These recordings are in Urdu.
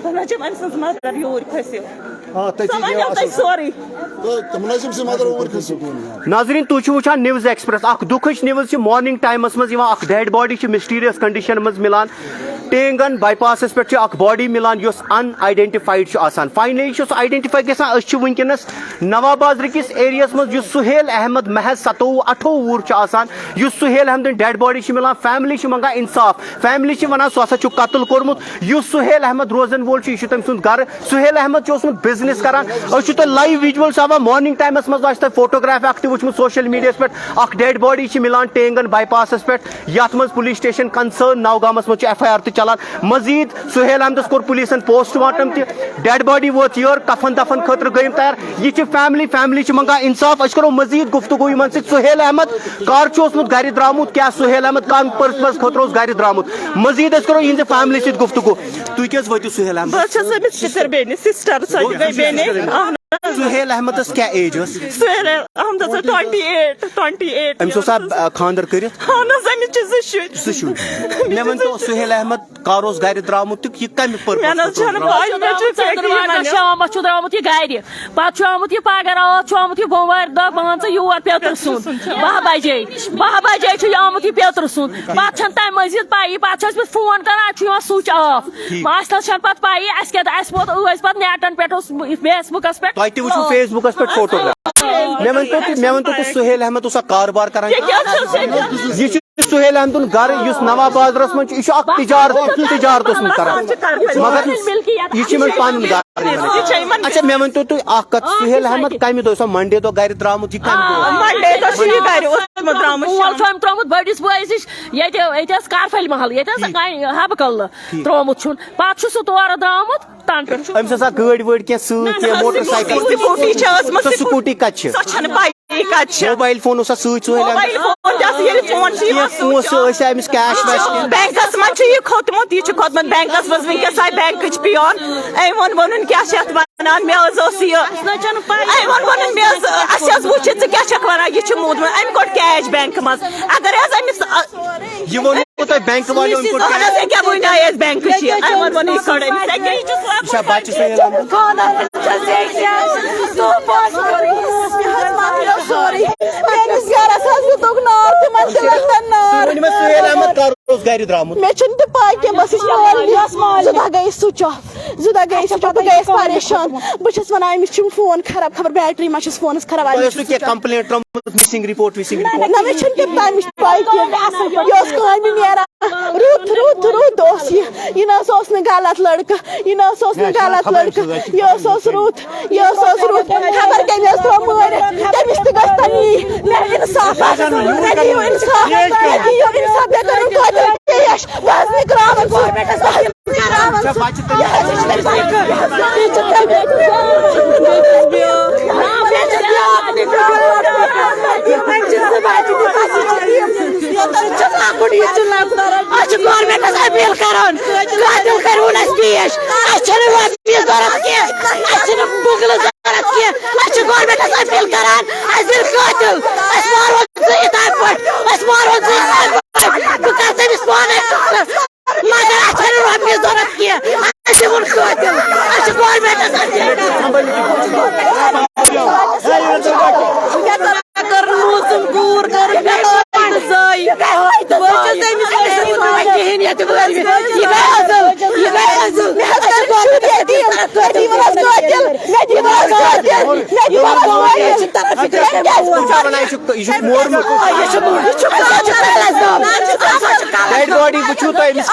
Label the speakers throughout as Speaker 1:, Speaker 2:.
Speaker 1: مُنَجِم أمۍ سٕنٛز مَدر یوٗرۍ کھٔسِو سۄ وَنیو تۄہہِ سورُے
Speaker 2: مُنَجِم سٕنٛز مَدر اوٗرۍ کھٔسِو.
Speaker 3: ناظریٖن تُہۍ چھِو وٕچھان نِوٕز ایکسپریس اکھ دُکھٕچ نِوٕز چھِ مارنِنگ ٹایمَس منٛز یِوان اکھ ڈیڈ باڈی چھِ مسٹیریس کنڈِشن منٛز مِلان ٹینگن بائی پاسس پٮ۪ٹھ چھِ اکھ باڈی مِلان یۄس ان آیڈینٹِفایڈ چھُ آسان فاینلی چھُ سُہ آیڈینٹِفاے گژھان أسۍ چھِ وٕنکیٚنس نواب بازرٕ کِس ایریاہس منٛز یُس سُہیل احمد محض 27-28 وُہُر چھُ آسان یُس سُہیل احمدٕنۍ ڈیڈ باڈی چھِ مِلان فیملی چھِ منگان انصاف فیملی چھِ وَنان سُہ ہسا چھُ قتل کوٚرمُت یُس سُہیل احمد روزن وول چھُ یہِ چھُ تٔمۍ سُنٛد گرٕ سُہیل احمد چھُ اوسمُت بِزنس کران أسۍ چھِ تۄہہِ لایو ویجولز ہاوان مارنِنگ ٹایمَس منٛز آسہِ تۄہہِ فوٹوگراف اکھ تہِ وٕچھمُت سوشل میڈیاہس پٮ۪ٹھ اکھ ڈیڈ باڈی چھِ مِلان ٹینگن بائی پاسس پٮ۪ٹھ یتھ منٛز پُلیٖس سٹیشن کنسٲرن نوگامس منٛز چھُ ایف آی آر تہِ چلان مزیٖد سُہیل احمدس کوٚر پُلیٖسن پوسٹ مارٹم تہِ ڈیڈ باڈی ووت یور کفن دفن خٲطرٕ گٔے یِم تیار یہِ چھِ فیملی چھِ منگان انصاف أسۍ کرو مزیٖد گفتگو یِمن سۭتۍ سُہیل احمد کر چھُ اوسمُت گرِ درامُت کیاہ سُہیل احمد کم پٔرپز خٲطرٕ اوس گرِ درامُت مزیٖد أسۍ کرو یِہنزِ فیملی سۭتۍ گفتگو تُہۍ کیٛازِ وٲتِو سُہیل احمد
Speaker 1: بہٕ چھَس أمِس پِتٕر بیٚنہِ سِسٹر سۄ تہِ گٔے بیٚنہِ
Speaker 3: سُہیل احمدس کیاہ ایج ٲس
Speaker 1: سُہیل احمدس ٲس 28
Speaker 3: أمِس اوسا خانٛدر کٔرِتھ
Speaker 1: اہن حظ أمِس چھِ 2
Speaker 3: زٕ شُرۍ مےٚ ؤنۍتو سُہیل احمد کر اوس گرِ درامُت تہٕ یہِ کمہِ
Speaker 1: مےٚ نہ حظ چھنہٕ پاے مےٚ چھُ
Speaker 4: شامس چھُ درامُت یہِ گرِ پتہٕ چھُ آمُت یہِ پگہہ راتھ چھُ آمُت یہِ بوموارِ دۄہ مان ژٕ یور پیٚتٕر سُنٛد 12 بجے چھُ یہِ آمُت یہِ پیٚتٕر سُنٛد پتہٕ چھنہٕ تمہِ مٔزیٖد پیی پتہٕ چھِ أسۍ فون کران اَتہِ چھُ یِوان سُچ آف اَسہِ چھنہٕ پتہٕ پیی اَسہِ کیٛاہ اَسہِ ووت ٲسۍ پتہٕ نیٹن پٮ۪ٹھ اوس فیس بُکس پٮ۪ٹھ
Speaker 3: تۄہہِ تہِ وٕچھو فیس بُکس پٮ۪ٹھ فوٹوگراف مےٚ ؤنۍتو تُہۍ سُہیل احمد اوسا کاربار کران یہِ چھُ سُہیل احمدُن گرٕ یُس نواب بازرس منٛز چھُ یہِ چھُ اکھ تجارت اوسمُت کران مگر یہِ چھُ یِمن پنُن گرٕ اچھا مےٚ ؤنۍتو تُہۍ اکھ کتھ سُہیل احمد کمہِ دۄہ اوسا منڈے دۄہ گرِ درامُت یہِ کمہِ دۄہ
Speaker 4: مول چھُ أمۍ ترٛوومُت بٔڑِس بٲیِس نِش ییٚتہِ ٲس کارفٔلۍ محل ییٚتہِ ٲس حبہٕ قلعہٕ ترٛوومُت چھُن پتہٕ چھُ سُہ تورٕ درامُت تنہٕ پٮ۪ٹھ
Speaker 3: أمِس ٲسا گٲڑۍ وٲڑۍ کینٛہہ سۭتۍ کینٛہہ موٹر سایکل سۄ سکوٗٹی کتہِ چھِ موبایل فون اوسا سۭتۍ سُہیل کینٛہہ پونٛسہٕ ٲسیا أمِس کیش ویش
Speaker 1: بینکس منٛز چھُ یہِ کھوٚتمُت یہِ چھُ کھوٚتمُت بینکس منٛز ونکیٚس آیہِ بینکٕچ پیون أمۍ ووٚنُن کیاہ چھِ اتھ ونان مےٚ حظ اوس یہِ أمۍ ووٚنُن مےٚ حظ اَسہِ حظ وٕچھ ژٕ کیاہ چھکھ ونان یہِ چھُ موٗدمُت أمۍ کوٚڑ کیش بینک منٛز اگر حظ أمِس
Speaker 3: یہِ ووٚنوُ تۄہہِ بینک والیو أمۍ کوٚڑ
Speaker 1: اہن حظ أکیاہ وٕنۍ اَسہِ بینکٕچ یہِ أمۍ ووٚن یہِ کوٚڑ أمِس
Speaker 3: یہِ چھا بچہِ سُہیل احمد ؤنِو مےٚ سُہیل احمد کر اوس گرِ درامُت
Speaker 5: مےٚ چھُنہٕ تہِ پاے کینٛہہ بہٕ ٲسٕس زٕ دۄہ گٔیَس سُچ آف 2 دۄہ گٔیَس بہٕ گٔیَس پریشان بہٕ چھَس وَنان أمِس چھُم فون خراب خبر بیٹری ما چھَس فونَس خراب
Speaker 3: تۄہہِ اوسوٕ کینٛہہ کمپلینٹ ترٛٲومٕژ مِسِنٛگ رِپورٹ
Speaker 5: نہ مےٚ چھُنہٕ تہِ تَمِچ پاے کینٛہہ یہِ اوس کامہِ نیران رُت اوس یہِ نہ حظ اوس نہٕ غلط لڑکہٕ یہِ نہ حظ اوس نہٕ غلط لڑکہٕ یہِ اوس رُت خبر کٔمۍ حظ ترٛوو مٲرِتھ تٔمِس تہِ گژھِ تَنی مےٚ اِنصاف مےٚ دِیِو اِنصاف مےٚ کٔرِو قٲدِر پیش بہٕ حظ نِکراوان گورمٮ۪نٛٹَس گورمٮ۪نٛٹَس اپیٖل کران قٲدِر کٔرۍہُن اَسہِ پیش اَسہِ چھَنہٕ رۄپیہِ ضوٚرَتھ کینٛہہ اَسہِ چھِنہٕ بُگلہٕ ضوٚرَتھ کینٛہہ أسۍ چھِ گورمٮ۪نٛٹَس اپیٖل کران اَسہِ دِن قٲدِل أسۍ مارہون ژٕ یِتھَے پٲٹھۍ أسۍ مارہون ژٕ یِتھَے پٲٹھۍ بہٕ کرٕ تٔمِس پانَے مگر اَسہِ چھَنہٕ رۄپیہِ ضوٚرَتھ کینٛہہ اَسہِ دِوُن قٲدِل اَسہِ چھِ گورمٮ۪نٛٹَس
Speaker 3: ڈیڈ باڈی وٕچھو تۄہہِ أمِس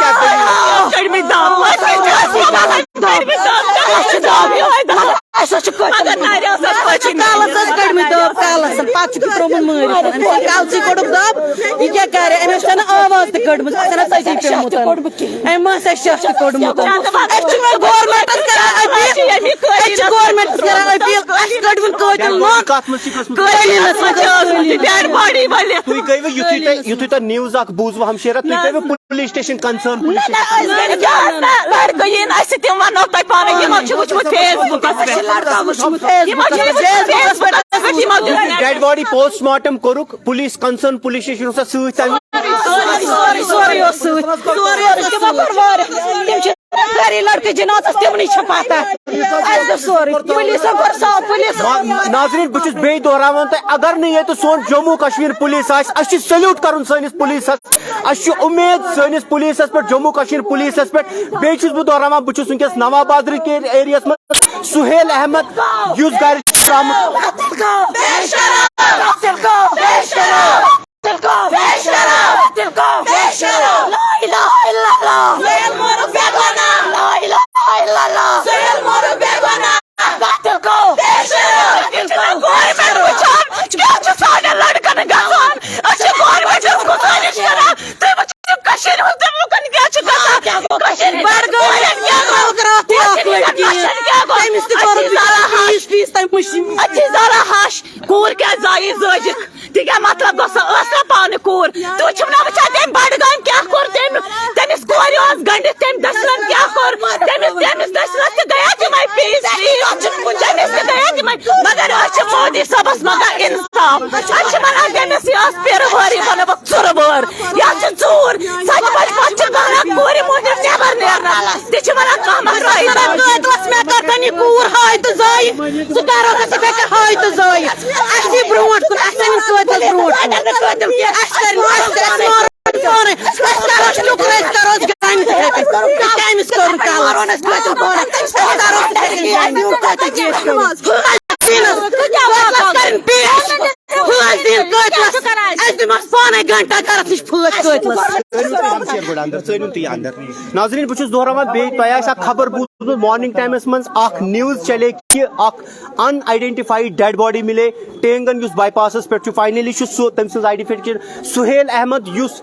Speaker 5: کالسٕے کوٚڑُکھ دب یہِ کیٛاہ کرِ أمِس چھَنہٕ آواز تہِ کٔڑمٕژ أمۍ چھَنہٕ تٔتی پیوٚمُت أمۍ ما آسہِ شاہ تہِ کوٚڑمُت أسۍ چھِ وۄنۍ گورمٮ۪نٛٹَس کران أسۍ چھِ گورمٮ۪نٛٹَس کران أپیٖل اَسہِ کٔڑوُن
Speaker 3: تُہۍ گٔیوٕ یُتھُے تۄہہِ نِوٕز اکھ بوٗزوٕ ہمشیرا تُہۍ گٔیوٕ پُلیٖس سٹیشن کنسٲرن
Speaker 1: لڑکہٕ یِن اَسہِ تِم وَنو تۄہہِ پانے یِمو چھُ وٕچھمُت فیس بُکَس
Speaker 3: ڈیڈ باڈی پوسٹ مارٹم کوٚرُکھ پُلیٖس کنسٲرن پُلیٖس سٹیشن اوسا سۭتۍ تَمہِ
Speaker 5: سورُے اوس سۭتۍ ساری لڑکے جنازس تمنی پتہ سوری پولیس پولیس
Speaker 3: ناظرین بہ چھس بیٚیہِ دہراوان تۄہہِ اگر نہٕ ییٚتہِ سون جموں کشمیر پولیس آسہِ اَسہِ چھُ سلیوٗٹ کرُن سٲنِس پولیسس اَسہِ چھُ اُمید سٲنِس پولیسس پٮ۪ٹھ جموں کشمیر پولیسس پٮ۪ٹھ بیٚیہِ چھُس بہٕ دہراوان بہٕ چھُس وٕنکیٚس نواب بازرٕکۍ ایریاہس منٛز سہیل احمد یُس گرِ چھُ آمُت
Speaker 1: کیا مطلب گھس پانے کور تو چھنا وچھا تم بڑگام کیا کور تمس کور گنڈت تم دسلن کیا کور تمس دسلن تہ گیا تم پیس تمس تہ گیا تم مگر مودی صبس مگر انصاف منان تمس یہ پیرواری بنو ژور وار یہ ژور سچ پچ پچ بنان کور موہر نیبر نیرنا تہ منان کم رائی
Speaker 5: میں کرتن یہ کور ہائی تو زائی سہ کرو گژھِ بیکر ہائی تو زائی اسی برونٹ کن اسی
Speaker 3: ناظرین بہ چھس دہراوان بیٚیہِ تۄہہِ آسہِ اکھ خبر بوٗزمٕژ مارننگ ٹایمس منٛز اکھ نِوٕز چلے کہِ اکھ ان آئیڈینٹیفایڈ ڈیڈ باڈی ملے ٹینگن یُس بائی پاسس پٮ۪ٹھ چھُ فاینلی چھُ سُہ تٔمۍ سٕنٛز آئیڈینٹیفکیشن سہیل احمد یُس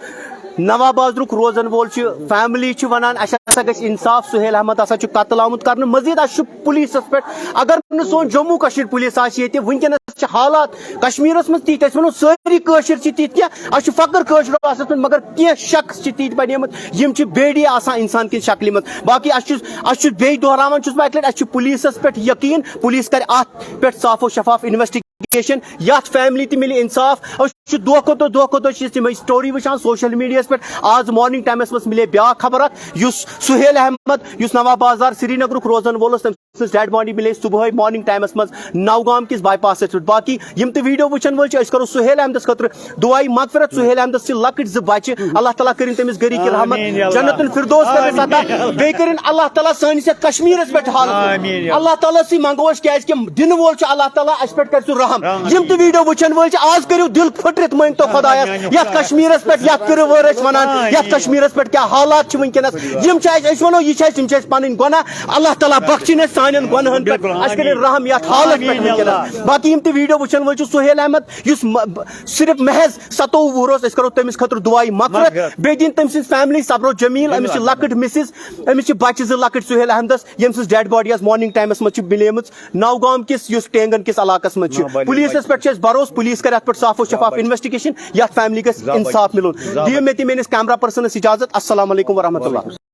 Speaker 3: نواب بازرُک روزن وول چھُ فیملی چھِ ونان اسہِ ہسا گژھِ انصاف سہیل احمد ہسا چھُ قتل آمُت کرنہٕ مزید اسہِ چھُ پولیسس پٮ۪ٹھ اگر نہٕ سون جموں کشمیر پولیس آسہِ ییٚتہِ وٕنکیٚنس چھِ حالات کشمیرس منٛز تِتھۍ أسۍ ونو سٲری کٲشِر چھِ تِتھۍ کینٛہہ اسہِ چھُ فخر کٲشُر آسنس منٛز مگر کینٛہہ شخص چھِ تِتھۍ بنیمٕتۍ یِم چھِ بیڈی آسان انسان کِس شکلہِ منٛز باقٕے اسہِ چھُ بیٚیہِ دہراوان چھُس بہٕ اکہِ لٹہِ اسہِ چھُ پولیسس پٮ۪ٹھ یقیٖن پولیس کرِ اتھ پٮ۪ٹھ صاف و شفاف انویسٹِگیشن یتھ فیملی تہِ مِلہِ انصاف أسۍ چھِ دۄہ کھۄتہٕ دۄہ چھِ تِمے سٹوری وٕچھان سوشل میڈیاہس پٮ۪ٹھ آز مارننگ ٹایمس منٛز مِلے بیاکھ خبر اکھ یُس سہیل احمد یُس نواب بازار سری نگرُک روزن وول اوس تٔمۍ سٕنٛز ڈیڈ باڈی مِلے صبحٲے مارننگ ٹایمس منٛز نوگام کِس بائی پاسس پٮ۪ٹھ باقٕے یِم تہِ ویڈیو وٕچھن وٲلۍ چھِ أسۍ کرو سہیل احمدس خٲطرٕ دعایہِ مغفرت سہیل احمدس چھِ لۄکٕٹۍ زٕ بچہِ اللہ تعالیٰ کٔرِنۍ تٔمِس گری کی رحمت جنت الفردوس کٔرِنۍ عطا بیٚیہِ کٔرِنۍ اللہ تعالیٰ سٲنِس یتھ کشمیرس پٮ۪ٹھ حالت اللہ تعالیٰ سٕے منگو أسۍ کیازِ کہِ دِنہٕ وول چھُ اللہ تعالیٰ اَسہِ پٮ۪ٹھ کر سُہ رحم یِم تہِ ویڈیو وٕچھن وٲلۍ چھِ آز کٔرِو دل پھٕٹرِتھ مٲنتو خۄدایس یتھ کشمیرس پٮ۪ٹھ یتھ پِرٕ وٲر ٲسۍ ونان یتھ کشمیرس پٮ۪ٹھ کیاہ حالات چھِ وٕنکیٚنس یِم چھِ اَسہِ أسۍ ونو یہِ چھِ اَسہِ یِم چھِ اَسہِ پنٕنۍ گۄناہ اللہ تعالیٰ بخشِنۍ اَسہِ سانٮ۪ن گۄنہن پٮ۪ٹھ اَسہِ کٔرِنۍ رحم یتھ حالت پٮ۪ٹھ وٕنکیٚنس باقٕے یِم تہِ ویڈیو وٕچھن وٲلۍ چھِ سہیل احمد یُس صرف محض 27 وُہُر اوس أسۍ کرو تٔمِس خٲطرٕ دعایہِ مغفرت بیٚیہِ دِنۍ تٔمۍ سٕنٛز فیملی صبرو جمیٖل أمِس چھِ لۄکٕٹ مسز أمِس چھِ بچہِ زٕ لۄکٕٹۍ سہیل احمدس ییٚمہِ سٕنٛز ڈیڈ باڈی آز مارننگ ٹایمس منٛز چھِ مِلیمٕژ نوگام کِس یُس ٹینگن کِس علاقس منٛز چھِ پولیسس پٮ۪ٹھ چھِ اَسہِ بروسہٕ پولیس کرِ اتھ پٮ۪ٹھ صاف و شفاف انویسٹِگیشن یتھ فیملی گژھِ انصاف مِلُن دِیِو مےٚ تہِ میٲنِس کیمرا پٔرسنس اجازت السلام علیکم ورحمۃ اللہ